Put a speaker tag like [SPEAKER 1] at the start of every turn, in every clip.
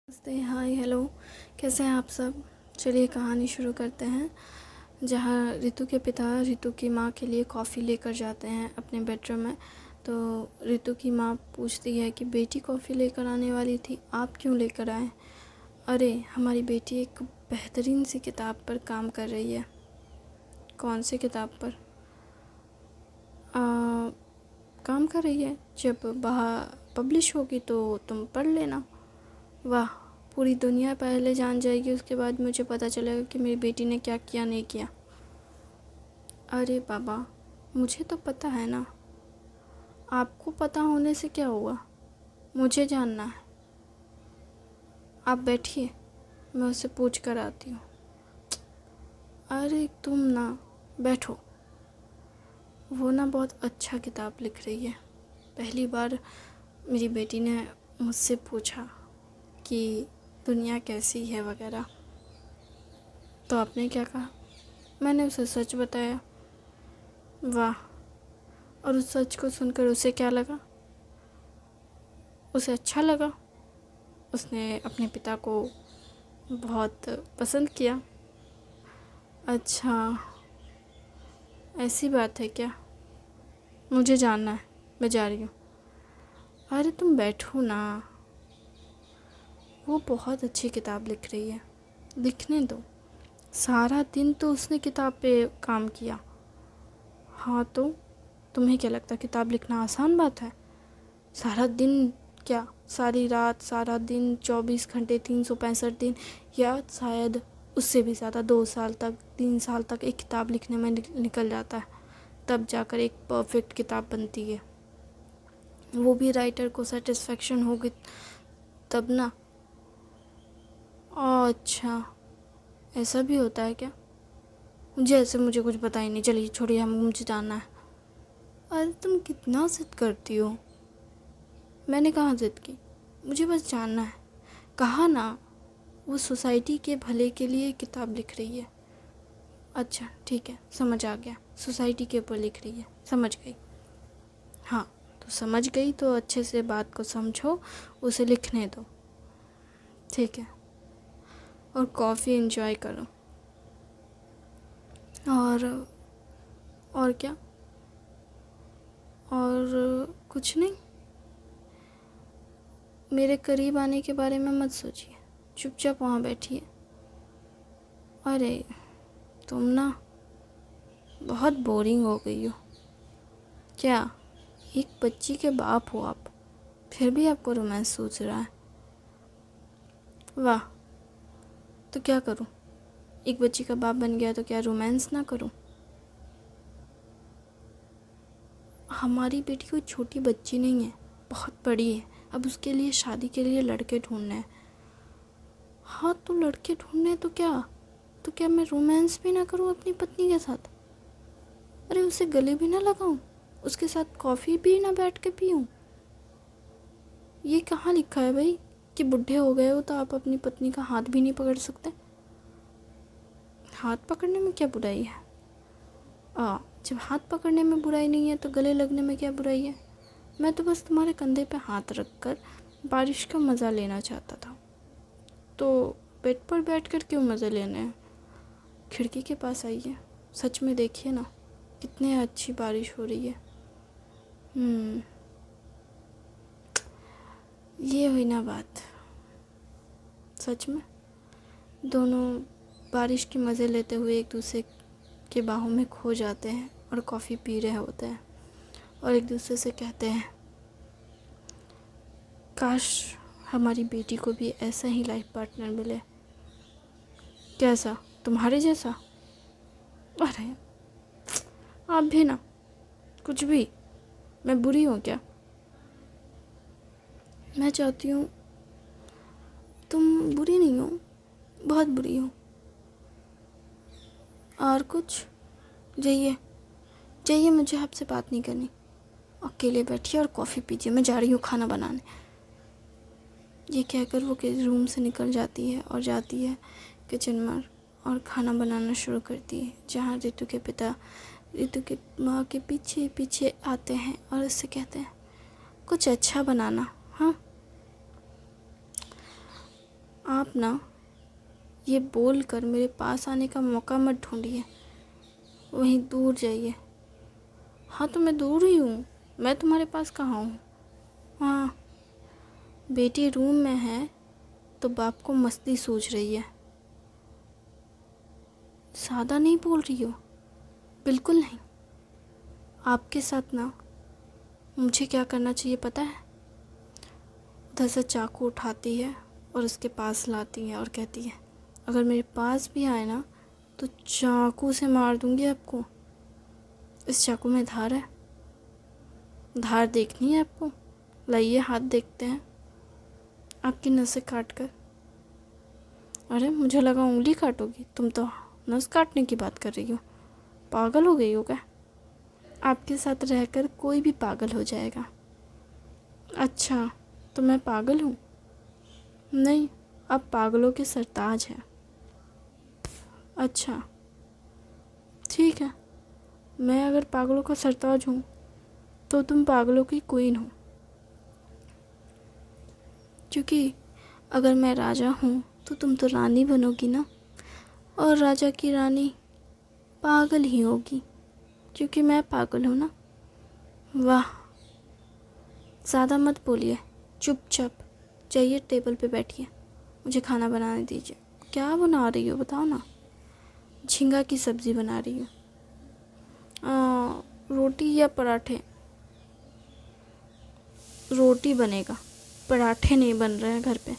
[SPEAKER 1] नमस्ते, हाय, हेलो। कैसे हैं आप सब? चलिए कहानी शुरू करते हैं। जहाँ रितु के पिता रितु की माँ के लिए कॉफ़ी लेकर जाते हैं अपने बेडरूम में, तो रितु की माँ पूछती है कि बेटी कॉफ़ी लेकर आने वाली थी, आप क्यों लेकर आए? अरे हमारी बेटी एक बेहतरीन सी किताब पर काम कर रही है। कौन सी किताब पर काम कर रही है? जब बाहर पब्लिश होगी तो तुम पढ़ लेना। वाह, पूरी दुनिया पहले जान जाएगी, उसके बाद मुझे पता चलेगा कि मेरी बेटी ने क्या किया नहीं किया। अरे बाबा, मुझे तो पता है ना। आपको पता होने से क्या हुआ? मुझे जानना है। आप बैठिए, मैं उससे पूछ कर आती हूँ। अरे तुम ना बैठो। वो ना बहुत अच्छा किताब लिख रही है। पहली बार मेरी बेटी ने मुझसे पूछा कि दुनिया कैसी है वगैरह। तो आपने क्या कहा? मैंने उसे सच बताया। वाह, और उस सच को सुनकर उसे क्या लगा? उसे अच्छा लगा। उसने अपने पिता को बहुत पसंद किया। अच्छा, ऐसी बात है क्या? मुझे जानना है, मैं जा रही हूँ। अरे तुम बैठो ना। वो बहुत अच्छी किताब लिख रही है, लिखने दो। सारा दिन तो उसने किताब पे काम किया। हाँ तो तुम्हें क्या लगता किताब लिखना आसान बात है? सारा दिन क्या, सारी रात, सारा दिन, 24 घंटे, 365 दिन, या शायद उससे भी ज़्यादा, 2 साल तक, 3 साल तक एक किताब लिखने में निकल जाता है। तब जाकर एक परफेक्ट किताब बनती है। वो भी राइटर को सेटिस्फेक्शन होगी तब ना। अच्छा, ऐसा भी होता है क्या? मुझे कुछ पता ही नहीं। चलिए छोड़िए, हम मुझे जानना है। अरे तुम कितना जिद करती हो? मैंने कहाँ जिद की? मुझे बस जानना है। कहा ना, वो सोसाइटी के भले के लिए किताब लिख रही है। अच्छा ठीक है, समझ आ गया। सोसाइटी के ऊपर लिख रही है, समझ गई। हाँ तो समझ गई तो अच्छे से बात को समझो, उसे लिखने दो, ठीक है? और कॉफ़ी एंजॉय करो। और क्या? और कुछ नहीं। मेरे करीब आने के बारे में मत सोचिए, चुपचाप वहाँ बैठिए। अरे तुम ना बहुत बोरिंग हो गई हो। क्या? एक बच्ची के बाप हो आप, फिर भी आपको रोमांस सूझ रहा है? वाह, तो क्या करूं? एक बच्ची का बाप बन गया तो क्या रोमांस ना करूं? हमारी बेटी कोई छोटी बच्ची नहीं है, बहुत बड़ी है। अब उसके लिए शादी के लिए लड़के ढूंढने हैं। हाँ तो लड़के ढूंढने तो क्या मैं रोमांस भी ना करूं अपनी पत्नी के साथ? अरे उसे गले भी ना लगाऊं, उसके साथ कॉफ़ी भी ना बैठ के पीऊं? ये कहाँ लिखा है भाई कि बुढ़े हो गए हो तो आप अपनी पत्नी का हाथ भी नहीं पकड़ सकते? हाथ पकड़ने में क्या बुराई है? जब हाथ पकड़ने में बुराई नहीं है तो गले लगने में क्या बुराई है? मैं तो बस तुम्हारे कंधे पे हाथ रख कर बारिश का मज़ा लेना चाहता था। तो बेड पर बैठकर क्यों मज़े लेने हैं? खिड़की के पास आइए, सच में देखिए ना, कितनी अच्छी बारिश हो रही है। ये हुई ना बात। सच में दोनों बारिश के मज़े लेते हुए एक दूसरे के बाहों में खो जाते हैं और कॉफ़ी पी रहे होते हैं और एक दूसरे से कहते हैं, काश हमारी बेटी को भी ऐसा ही लाइफ पार्टनर मिले। कैसा? तुम्हारे जैसा? अरे आप भी ना, कुछ भी। मैं बुरी हूँ क्या? मैं चाहती हूँ तुम बुरी नहीं हो, बहुत बुरी हो। और कुछ? जाइए जाइए, मुझे आपसे बात नहीं करनी। अकेले बैठिए और कॉफ़ी पीजिए, मैं जा रही हूँ खाना बनाने। ये कहकर वो रूम से निकल जाती है और जाती है किचन में और खाना बनाना शुरू करती है, जहाँ रितु के पिता रितु के माँ के पीछे पीछे आते हैं और उससे कहते हैं, कुछ अच्छा बनाना। हाँ आप ना ये बोल कर मेरे पास आने का मौका मत ढूंढिए, वहीं दूर जाइए। हाँ तो मैं दूर ही हूँ, मैं तुम्हारे पास कहाँ हूँ। हाँ, बेटी रूम में है तो बाप को मस्ती सूझ रही है। ज़्यादा नहीं बोल रही हो? बिल्कुल नहीं। आपके साथ ना मुझे क्या करना चाहिए पता है? उधर से चाकू उठाती है और उसके पास लाती है और कहती है, अगर मेरे पास भी आए ना तो चाकू से मार दूंगी आपको। इस चाकू में धार है, धार देखनी है आपको? लाइए हाथ देखते हैं आपकी नसें काट कर। अरे मुझे लगा उंगली काटोगी, तुम तो नस काटने की बात कर रही हो। पागल हो गई हो क्या? आपके साथ रहकर कोई भी पागल हो जाएगा। अच्छा, तो मैं पागल हूँ? नहीं, आप पागलों के सरताज हैं। अच्छा ठीक है, मैं अगर पागलों का सरताज हूँ तो तुम पागलों की क्वीन हो, क्योंकि अगर मैं राजा हूँ तो तुम तो रानी बनोगी ना, और राजा की रानी पागल ही होगी, क्योंकि मैं पागल हूँ ना। वाह, ज़्यादा मत बोलिए, चुपचाप जाइए टेबल पे बैठिए, मुझे खाना बनाने दीजिए। क्या बना रही हो बताओ ना? झींगा की सब्ज़ी बना रही हूँ। रोटी या पराठे? रोटी बनेगा, पराठे नहीं बन रहे हैं घर पे।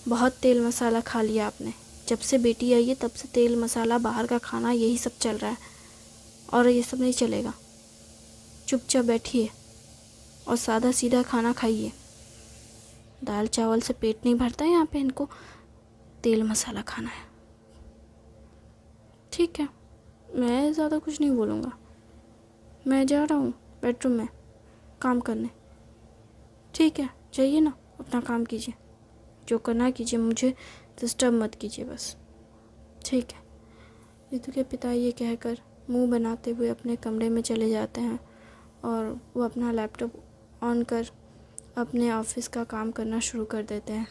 [SPEAKER 1] बहुत तेल मसाला खा लिया आपने, जब से बेटी आई है तब से तेल मसाला, बाहर का खाना, यही सब चल रहा है, और ये सब नहीं चलेगा। चुपचाप बैठिए और सादा सीधा खाना खाइए। दाल चावल से पेट नहीं भरता है यहाँ पे, इनको तेल मसाला खाना है। ठीक है, मैं ज़्यादा कुछ नहीं बोलूँगा, मैं जा रहा हूँ बेडरूम में काम करने। ठीक है, जाइए ना, अपना काम कीजिए, जो करना कीजिए, मुझे डिस्टर्ब मत कीजिए बस। ठीक है। रितु के पिता ये कहकर मुंह बनाते हुए अपने कमरे में चले जाते हैं और वो अपना लैपटॉप ऑन कर अपने ऑफिस का काम करना शुरू कर देते हैं।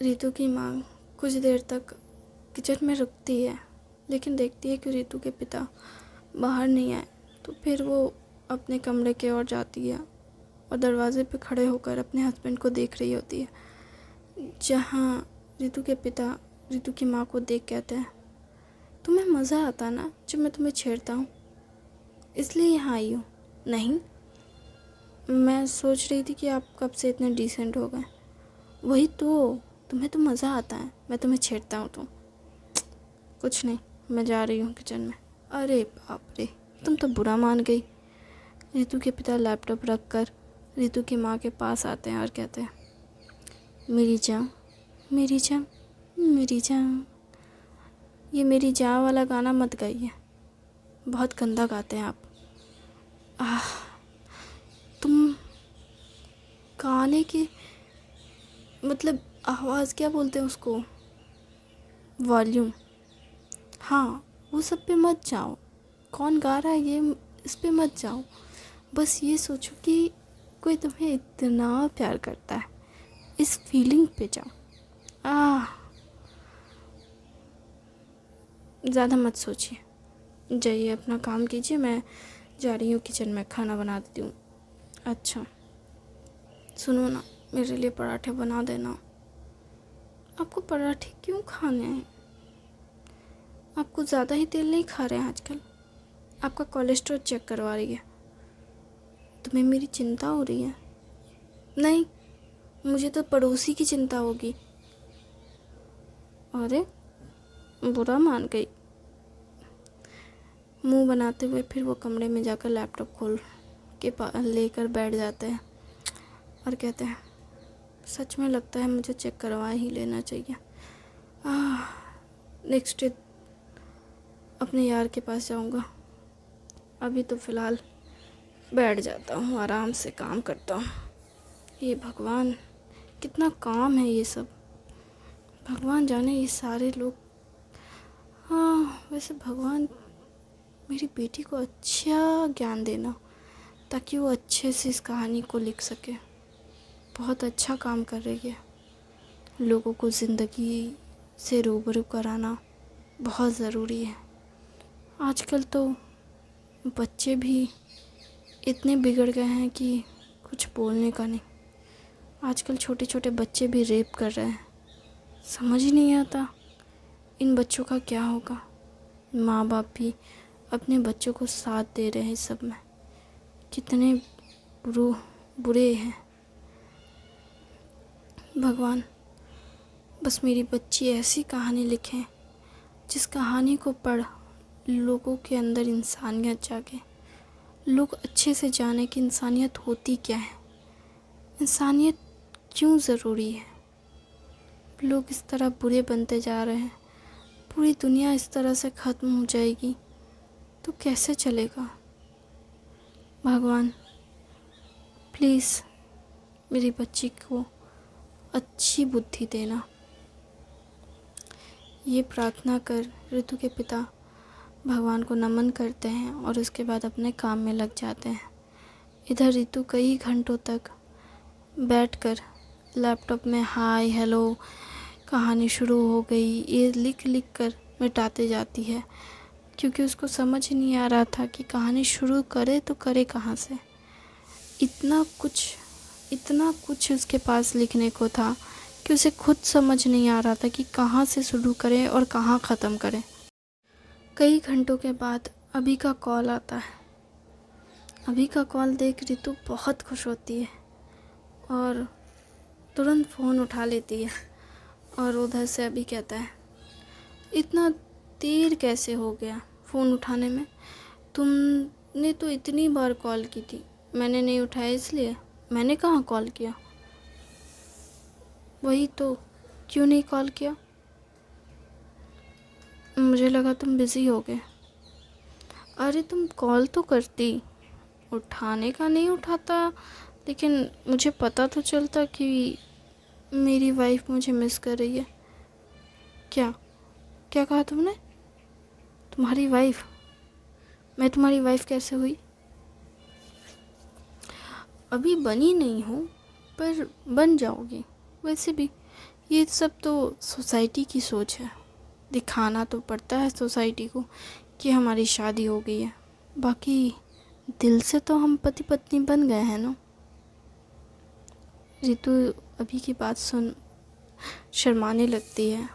[SPEAKER 1] रितु की माँ कुछ देर तक किचन में रुकती है, लेकिन देखती है कि रितु के पिता बाहर नहीं आए, तो फिर वो अपने कमरे की ओर जाती है और दरवाजे पे खड़े होकर अपने हस्बैंड को देख रही होती है, जहाँ रितु के पिता रितु की माँ को देख कहते हैं, तुम्हें मज़ा आता ना जब मैं तुम्हें छेड़ता हूँ, इसलिए यहाँ आई हूँ। नहीं, मैं सोच रही थी कि आप कब से इतने डिसेंट हो गए। वही तो, तुम्हें तो मज़ा आता है, मैं तुम्हें छेड़ता हूँ तो। कुछ नहीं, मैं जा रही हूँ किचन में। अरे बाप रे, तुम तो बुरा मान गई। रितु के पिता लैपटॉप रख कर रितु की माँ के पास आते हैं और कहते हैं, मेरी जान, मेरी जान, मेरी जान। ये मेरी जान वाला गाना मत गाइए, बहुत गंदा गाते हैं आप। तुम गाने की मतलब आवाज़ क्या बोलते हैं उसको, वॉल्यूम, हाँ वो सब पे मत जाओ। कौन गा रहा है ये, इस पे मत जाओ। बस ये सोचो कि कोई तुम्हें इतना प्यार करता है, इस फीलिंग पे जाओ। ज़्यादा मत सोचिए, जाइए अपना काम कीजिए, मैं जा रही हूँ किचन में खाना बना देती हूँ। अच्छा सुनो ना, मेरे लिए पराठे बना देना। आपको पराठे क्यों खाने हैं? आप कुछ ज़्यादा ही तेल नहीं खा रहे हैं आजकल? आपका कोलेस्ट्रॉल चेक करवा रही है, तुम्हें मेरी चिंता हो रही है? नहीं, मुझे तो पड़ोसी की चिंता होगी। अरे बुरा मान गई। मुंह बनाते हुए फिर वो कमरे में जाकर लैपटॉप खोल के लेकर बैठ जाते हैं और कहते हैं, सच में लगता है मुझे चेक करवा ही लेना चाहिए। नेक्स्ट डे अपने यार के पास जाऊंगा, अभी तो फ़िलहाल बैठ जाता हूँ, आराम से काम करता हूँ। ये भगवान, कितना काम है ये सब, भगवान जाने ये सारे लोग। हाँ वैसे भगवान मेरी बेटी को अच्छा ज्ञान देना, ताकि वो अच्छे से इस कहानी को लिख सके। बहुत अच्छा काम कर रही है। लोगों को ज़िंदगी से रूबरू कराना बहुत ज़रूरी है। आजकल तो बच्चे भी इतने बिगड़ गए हैं कि कुछ बोलने का नहीं। आजकल छोटे छोटे बच्चे भी रेप कर रहे हैं। समझ ही नहीं आता इन बच्चों का क्या होगा। माँ बाप भी अपने बच्चों को साथ दे रहे हैं इस सब में। कितने बुरे हैं। भगवान, बस मेरी बच्ची ऐसी कहानी लिखें जिस कहानी को पढ़ लोगों के अंदर इंसानियत जागे, लोग अच्छे से जाने कि इंसानियत होती क्या है, इंसानियत क्यों ज़रूरी है। लोग इस तरह बुरे बनते जा रहे हैं, पूरी दुनिया इस तरह से ख़त्म हो जाएगी तो कैसे चलेगा। भगवान प्लीज़ मेरी बच्ची को अच्छी बुद्धि देना। ये प्रार्थना कर ऋतु के पिता भगवान को नमन करते हैं और उसके बाद अपने काम में लग जाते हैं। इधर ऋतु कई घंटों तक बैठकर लैपटॉप में हाय हेलो कहानी शुरू हो गई ये लिख लिख कर मिटाते जाती है, क्योंकि उसको समझ ही नहीं आ रहा था कि कहानी शुरू करे तो करे कहाँ से। इतना कुछ उसके पास लिखने को था कि उसे खुद समझ नहीं आ रहा था कि कहाँ से शुरू करें और कहाँ ख़त्म करें। कई घंटों के बाद अभी का कॉल आता है। अभी का कॉल देख ऋतु बहुत खुश होती है और तुरंत फ़ोन उठा लेती है। और उधर से अभी कहता है, इतना देर कैसे हो गया फ़ोन उठाने में? तुमने तो इतनी बार कॉल की थी, मैंने नहीं उठाया इसलिए। मैंने कहाँ कॉल किया? वही तो, क्यों नहीं कॉल किया? मुझे लगा तुम बिज़ी हो गए। अरे तुम कॉल तो करती, उठाने का नहीं उठाता, लेकिन मुझे पता तो चलता कि मेरी वाइफ मुझे मिस कर रही है। क्या क्या कहा तुमने? तुम्हारी वाइफ? मैं तुम्हारी वाइफ कैसे हुई? अभी बनी नहीं हूँ पर बन जाओगी। वैसे भी ये सब तो सोसाइटी की सोच है, दिखाना तो पड़ता है सोसाइटी को कि हमारी शादी हो गई है, बाकी दिल से तो हम पति पत्नी बन गए हैं ना। ऋतु अभी की बात सुन शर्माने लगती है।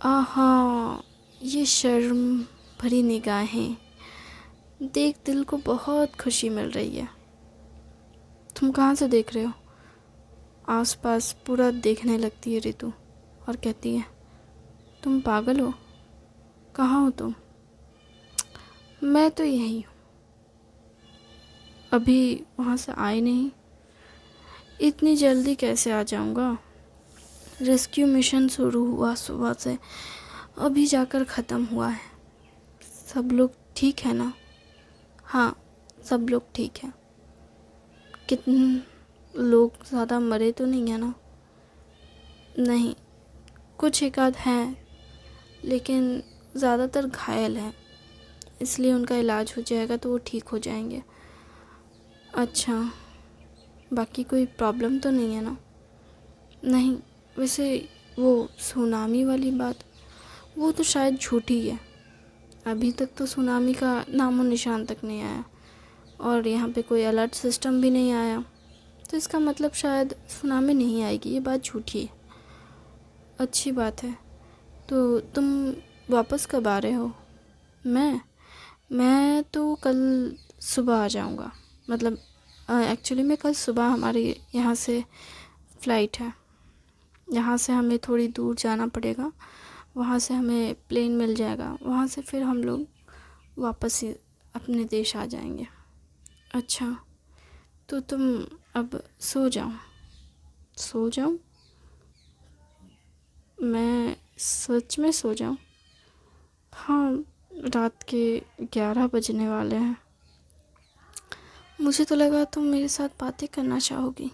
[SPEAKER 1] आहा, ये शर्म भरी निगाहें देख दिल को बहुत खुशी मिल रही है। तुम कहाँ से देख रहे हो? आसपास पूरा देखने लगती है ऋतु और कहती है, तुम पागल हो? कहाँ हो तुम? मैं तो यहीं हूँ। अभी वहाँ से आए नहीं? इतनी जल्दी कैसे आ जाऊँगा? रेस्क्यू मिशन शुरू हुआ सुबह से, अभी जाकर ख़त्म हुआ है। सब लोग ठीक है ना? हाँ, सब लोग ठीक है। कितने लोग ज़्यादा मरे तो नहीं है ना? नहीं, कुछ एक आध हैं, लेकिन ज़्यादातर घायल हैं, इसलिए उनका इलाज हो जाएगा तो वो ठीक हो जाएंगे। अच्छा, बाकी कोई प्रॉब्लम तो नहीं है ना? नहीं, वैसे वो सुनामी वाली बात, वो तो शायद झूठी है। अभी तक तो सुनामी का नामो निशान तक नहीं आया और यहाँ पे कोई अलर्ट सिस्टम भी नहीं आया, तो इसका मतलब शायद सुनामी नहीं आएगी। ये बात झूठी है। अच्छी बात है। तो तुम वापस कब आ रहे हो? मैं तो कल सुबह आ जाऊँगा। मतलब एक्चुअली में कल सुबह हमारे यहाँ से फ़्लाइट है। यहाँ से हमें थोड़ी दूर जाना पड़ेगा, वहाँ से हमें प्लेन मिल जाएगा, वहाँ से फिर हम लोग वापस ही अपने देश आ जाएंगे। अच्छा, तो तुम अब सो जाओ। सो जाऊँ? मैं सच में सो जाऊँ? हाँ, रात के 11 बजने वाले हैं। मुझे तो लगा तुम मेरे साथ बातें करना चाहोगी।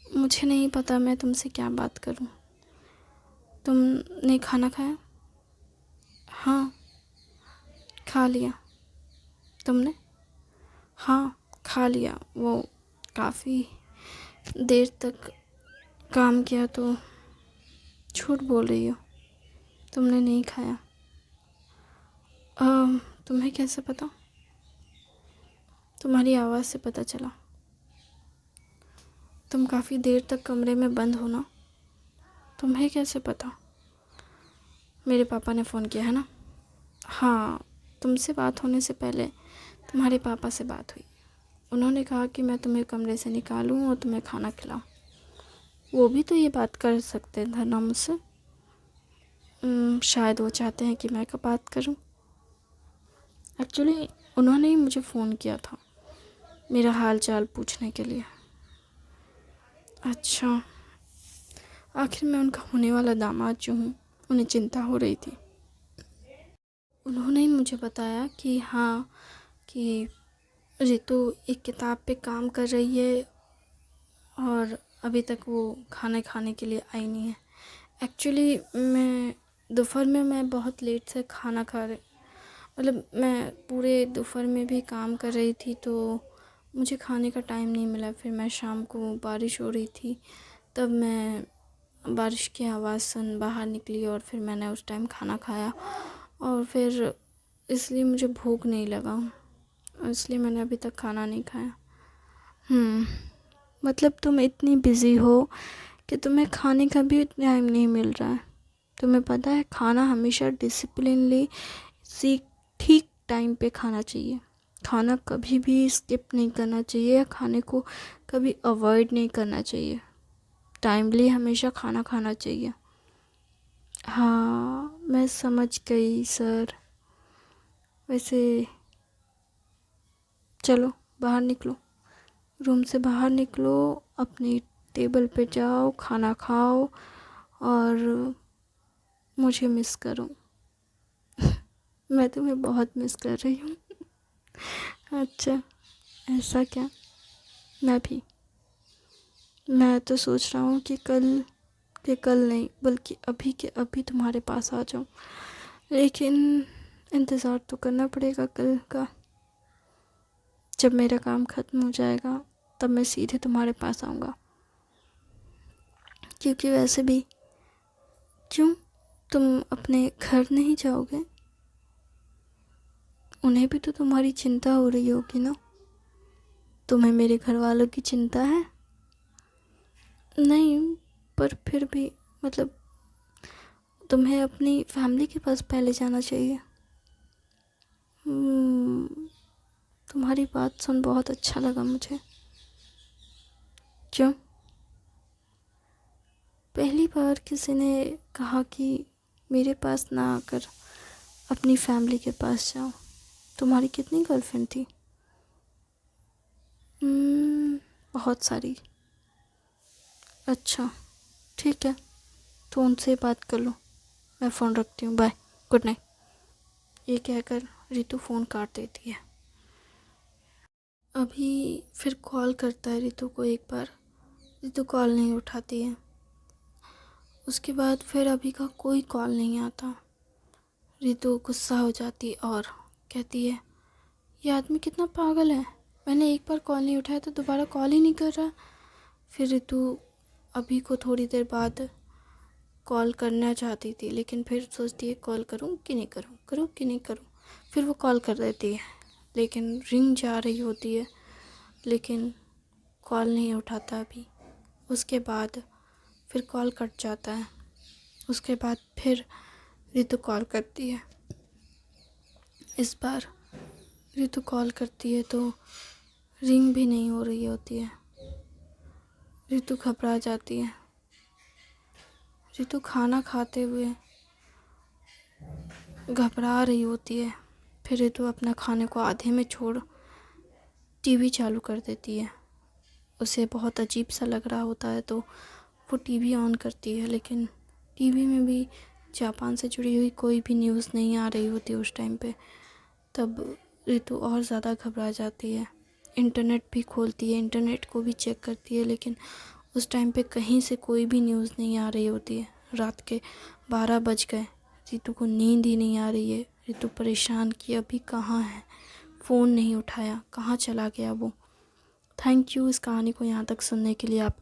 [SPEAKER 1] मुझे नहीं पता मैं तुमसे क्या बात करूं। तुमने खाना खाया? हाँ, खा लिया। तुमने? हाँ, खा लिया। वो काफ़ी देर तक काम किया तो झूठ बोल रही हो, तुमने नहीं खाया। तुम्हें कैसे पता? तुम्हारी आवाज़ से पता चला। तुम काफ़ी देर तक कमरे में बंद हो ना, तुम्हें कैसे पता? मेरे पापा ने फ़ोन किया है ना। हाँ, तुमसे बात होने से पहले तुम्हारे पापा से बात हुई। उन्होंने कहा कि मैं तुम्हें कमरे से निकालूं और तुम्हें खाना खिलाऊं। वो भी तो ये बात कर सकते थे ना मुझसे। शायद वो चाहते हैं कि मैं कब बात करूं। एक्चुअली उन्होंने ही मुझे फ़ोन किया था मेरा हाल चाल पूछने के लिए। अच्छा, आखिर मैं उनका होने वाला दामाद जो हूँ, उन्हें चिंता हो रही थी। उन्होंने ही मुझे बताया कि हाँ, कि रितु एक किताब पे काम कर रही है और अभी तक वो खाना खाने के लिए आई नहीं है। एक्चुअली मैं बहुत लेट से खाना खा रही, मतलब मैं पूरे दोपहर में भी काम कर रही थी तो मुझे खाने का टाइम नहीं मिला। फिर मैं शाम को, बारिश हो रही थी, तब मैं बारिश की आवाज़ सुन बाहर निकली और फिर मैंने उस टाइम खाना खाया और फिर इसलिए मुझे भूख नहीं लगा, इसलिए मैंने अभी तक खाना नहीं खाया। मतलब तुम इतनी बिज़ी हो कि तुम्हें खाने का भी टाइम नहीं मिल रहा है। तुम्हें पता है, खाना हमेशा डिसिप्लिनली ठीक टाइम पे खाना चाहिए। खाना कभी भी स्किप नहीं करना चाहिए या खाने को कभी अवॉइड नहीं करना चाहिए। टाइमली हमेशा खाना खाना चाहिए। हाँ, मैं समझ गई सर। वैसे चलो बाहर निकलो, रूम से बाहर निकलो, अपनी टेबल पे जाओ, खाना खाओ और मुझे मिस करो। मैं तुम्हें बहुत मिस कर रही हूँ। अच्छा, ऐसा क्या? मैं भी। मैं तो सोच रहा हूँ कि कल नहीं बल्कि अभी के अभी तुम्हारे पास आ जाऊँ, लेकिन इंतज़ार तो करना पड़ेगा कल का। जब मेरा काम ख़त्म हो जाएगा तब मैं सीधे तुम्हारे पास आऊँगा। क्योंकि वैसे भी, क्यों, तुम अपने घर नहीं जाओगे? उन्हें भी तो तुम्हारी चिंता हो रही होगी ना। तुम्हें मेरे घर वालों की चिंता है? नहीं, पर फिर भी मतलब तुम्हें अपनी फैमिली के पास पहले जाना चाहिए। तुम्हारी बात सुन बहुत अच्छा लगा मुझे। क्यों? पहली बार किसी ने कहा कि मेरे पास ना आकर अपनी फैमिली के पास जाओ। तुम्हारी कितनी गर्लफ्रेंड थी? बहुत सारी। अच्छा, ठीक है, तो उनसे बात कर लो। मैं फ़ोन रखती हूँ, बाय, गुड नाइट। ये कहकर रितु फ़ोन काट देती है। अभी फिर कॉल करता है रितु को एक बार, रितु कॉल नहीं उठाती है। उसके बाद फिर अभी का कोई कॉल नहीं आता। रितु गुस्सा हो जाती और कहती है, ये आदमी कितना पागल है, मैंने एक बार कॉल नहीं उठाया तो दोबारा कॉल ही नहीं कर रहा। फिर रितु अभी को थोड़ी देर बाद कॉल करना चाहती थी, लेकिन फिर सोचती है कॉल करूं कि नहीं करूं, करूं कि नहीं करूं। फिर वो कॉल कर देती है, लेकिन रिंग जा रही होती है, लेकिन कॉल नहीं उठाता अभी। उसके बाद फिर कॉल कट जाता है। उसके बाद फिर रितु कॉल करती है। इस बार रितु कॉल करती है तो रिंग भी नहीं हो रही होती है। रितु घबरा जाती है। रितु खाना खाते हुए घबरा रही होती है। फिर रितु अपना खाने को आधे में छोड़ टीवी चालू कर देती है। उसे बहुत अजीब सा लग रहा होता है तो वो टीवी ऑन करती है, लेकिन टीवी में भी जापान से जुड़ी हुई कोई भी न्यूज़ नहीं आ रही होती उस टाइम पे। तब रितु और ज़्यादा घबरा जाती है। इंटरनेट भी खोलती है, इंटरनेट को भी चेक करती है, लेकिन उस टाइम पे कहीं से कोई भी न्यूज़ नहीं आ रही होती है। रात के 12 बज गए, रितु को नींद ही नहीं आ रही है। रितु परेशान कि अभी कहाँ है, फ़ोन नहीं उठाया, कहाँ चला गया वो। थैंक यू इस कहानी को यहाँ तक सुनने के लिए। आप